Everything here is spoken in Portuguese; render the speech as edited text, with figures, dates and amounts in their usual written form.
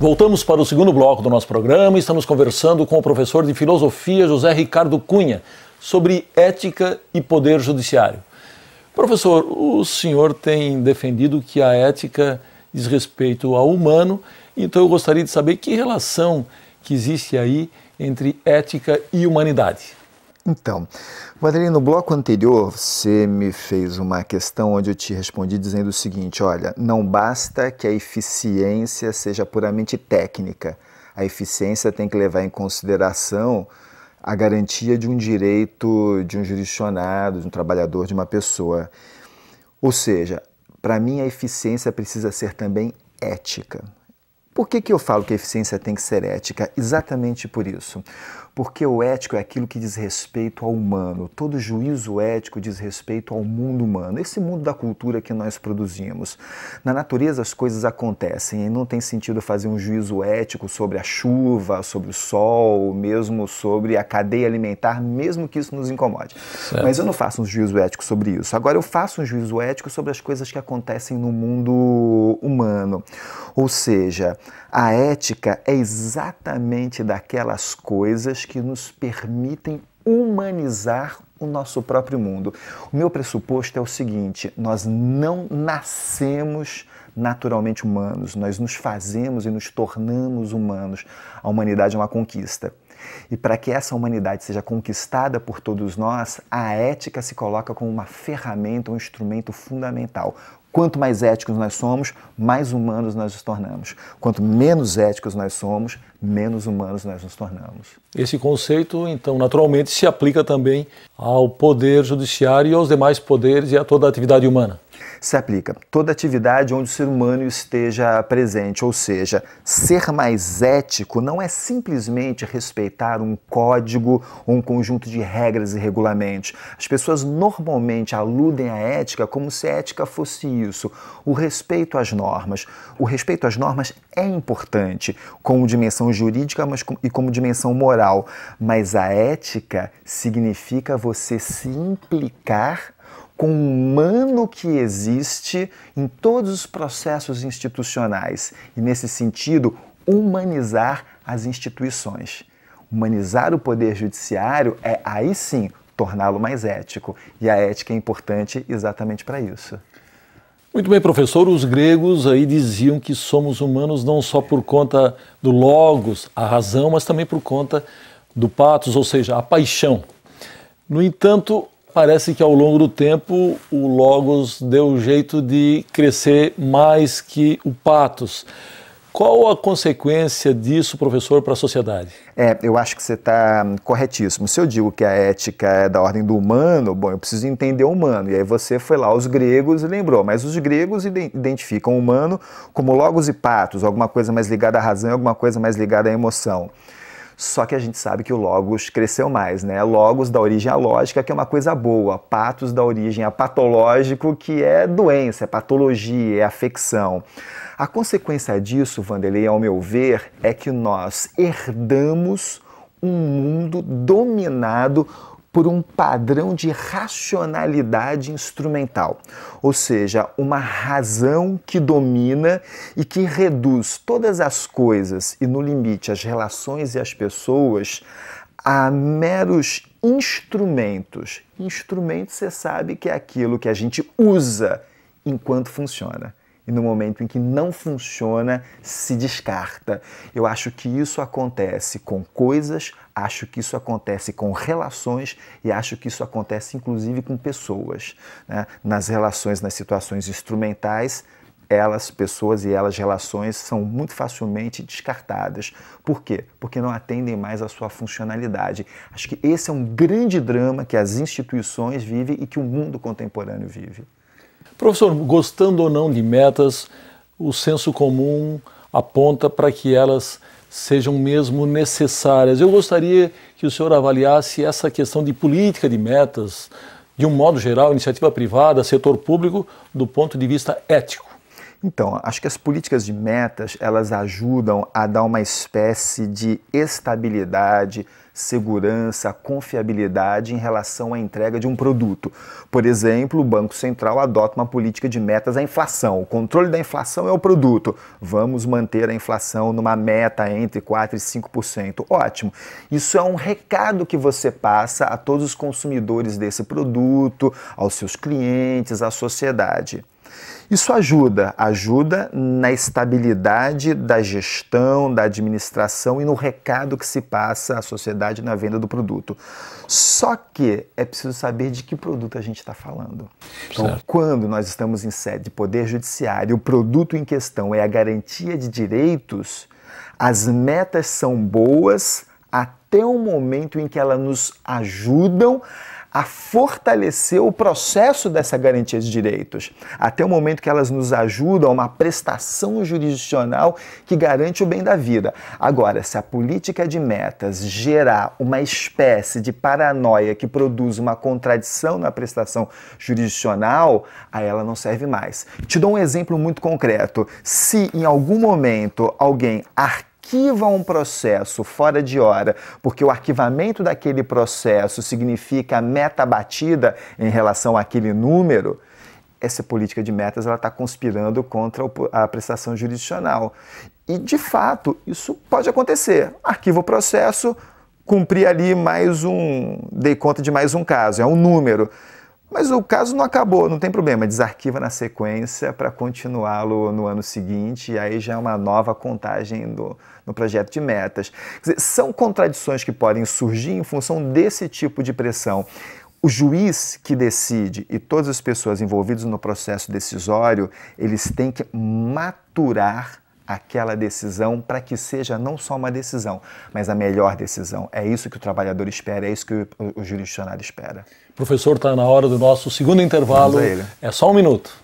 Voltamos para o segundo bloco do nosso programa e estamos conversando com o professor de filosofia José Ricardo Cunha sobre ética e poder judiciário. Professor, o senhor tem defendido que a ética diz respeito ao humano, então eu gostaria de saber que relação que existe aí entre ética e humanidade. Então, Vanderlei, no bloco anterior você me fez uma questão onde eu te respondi dizendo o seguinte: olha, não basta que a eficiência seja puramente técnica, a eficiência tem que levar em consideração a garantia de um direito de um jurisdicionado, de um trabalhador, de uma pessoa. Ou seja, para mim a eficiência precisa ser também ética. Por que eu falo que a eficiência tem que ser ética? Exatamente por isso. Porque o ético é aquilo que diz respeito ao humano. Todo juízo ético diz respeito ao mundo humano, esse mundo da cultura que nós produzimos. Na natureza as coisas acontecem e não tem sentido fazer um juízo ético sobre a chuva, sobre o sol, mesmo sobre a cadeia alimentar, mesmo que isso nos incomode. Certo. Mas eu não faço um juízo ético sobre isso. Agora eu faço um juízo ético sobre as coisas que acontecem no mundo humano. Ou seja, a ética é exatamente daquelas coisas que nos permitem humanizar o nosso próprio mundo. O meu pressuposto é o seguinte: nós não nascemos naturalmente humanos, nós nos fazemos e nos tornamos humanos. A humanidade é uma conquista. E para que essa humanidade seja conquistada por todos nós, a ética se coloca como uma ferramenta, um instrumento fundamental. Quanto mais éticos nós somos, mais humanos nós nos tornamos. Quanto menos éticos nós somos, menos humanos nós nos tornamos. Esse conceito, então, naturalmente se aplica também ao poder judiciário e aos demais poderes e a toda a atividade humana. Se aplica toda atividade onde o ser humano esteja presente, ou seja, ser mais ético não é simplesmente respeitar um código ou um conjunto de regras e regulamentos. As pessoas normalmente aludem à ética como se a ética fosse isso, o respeito às normas. O respeito às normas é importante como dimensão jurídica e como dimensão moral, mas a ética significa você se implicar com o humano que existe em todos os processos institucionais e, nesse sentido, humanizar as instituições. Humanizar o poder judiciário é, aí sim, torná-lo mais ético. E a ética é importante exatamente para isso. Muito bem, professor. Os gregos aí diziam que somos humanos não só por conta do logos, a razão, mas também por conta do pathos, ou seja, a paixão. No entanto, parece que ao longo do tempo o logos deu jeito de crescer mais que o pathos. Qual a consequência disso, professor, para a sociedade? Eu acho que você está corretíssimo. Se eu digo que a ética é da ordem do humano, bom, eu preciso entender o humano. E aí você foi lá aos gregos e lembrou, mas os gregos identificam o humano como logos e pathos, alguma coisa mais ligada à razão e alguma coisa mais ligada à emoção. Só que a gente sabe que o logos cresceu mais, né? Logos dá origem à lógica, que é uma coisa boa. Pathos dá origem a patológico, que é doença, é patologia, é afecção. A consequência disso, Vanderlei, ao meu ver, é que nós herdamos um mundo dominado por um padrão de racionalidade instrumental, ou seja, uma razão que domina e que reduz todas as coisas e, no limite, as relações e as pessoas a meros instrumentos. Instrumentos, você sabe que é aquilo que a gente usa enquanto funciona. E no momento em que não funciona, se descarta. Eu acho que isso acontece com coisas, acho que isso acontece com relações e acho que isso acontece inclusive com pessoas, né? Nas relações, nas situações instrumentais, pessoas e relações são muito facilmente descartadas. Por quê? Porque não atendem mais à sua funcionalidade. Acho que esse é um grande drama que as instituições vivem e que o mundo contemporâneo vive. Professor, gostando ou não de metas, o senso comum aponta para que elas sejam mesmo necessárias. Eu gostaria que o senhor avaliasse essa questão de política de metas, de um modo geral, iniciativa privada, setor público, do ponto de vista ético. Então, acho que as políticas de metas, elas ajudam a dar uma espécie de estabilidade, segurança, confiabilidade em relação à entrega de um produto. Por exemplo, o Banco Central adota uma política de metas à inflação. O controle da inflação é o produto. Vamos manter a inflação numa meta entre 4% e 5%. Ótimo. Isso é um recado que você passa a todos os consumidores desse produto, aos seus clientes, à sociedade. Isso ajuda na estabilidade da gestão, da administração e no recado que se passa à sociedade na venda do produto. Só que é preciso saber de que produto a gente está falando. Então, quando nós estamos em sede de poder judiciário, o produto em questão é a garantia de direitos, as metas são boas até o momento em que elas nos ajudam a fortalecer o processo dessa garantia de direitos, até o momento que elas nos ajudam a uma prestação jurisdicional que garante o bem da vida. Agora, se a política de metas gerar uma espécie de paranoia que produz uma contradição na prestação jurisdicional, aí ela não serve mais. Te dou um exemplo muito concreto. Se em algum momento alguém arquiva um processo fora de hora, porque o arquivamento daquele processo significa a meta batida em relação àquele número, essa política de metas está conspirando contra a prestação jurisdicional. E, de fato, isso pode acontecer. Arquiva o processo, cumpri ali dei conta de mais um caso, é um número. Mas o caso não acabou, não tem problema, desarquiva na sequência para continuá-lo no ano seguinte, e aí já é uma nova contagem no projeto de metas. Quer dizer, são contradições que podem surgir em função desse tipo de pressão. O juiz que decide e todas as pessoas envolvidas no processo decisório, eles têm que maturar aquela decisão para que seja não só uma decisão, mas a melhor decisão. É isso que o trabalhador espera, é isso que o jurisdicionário espera. Professor, está na hora do nosso segundo intervalo. É só um minuto.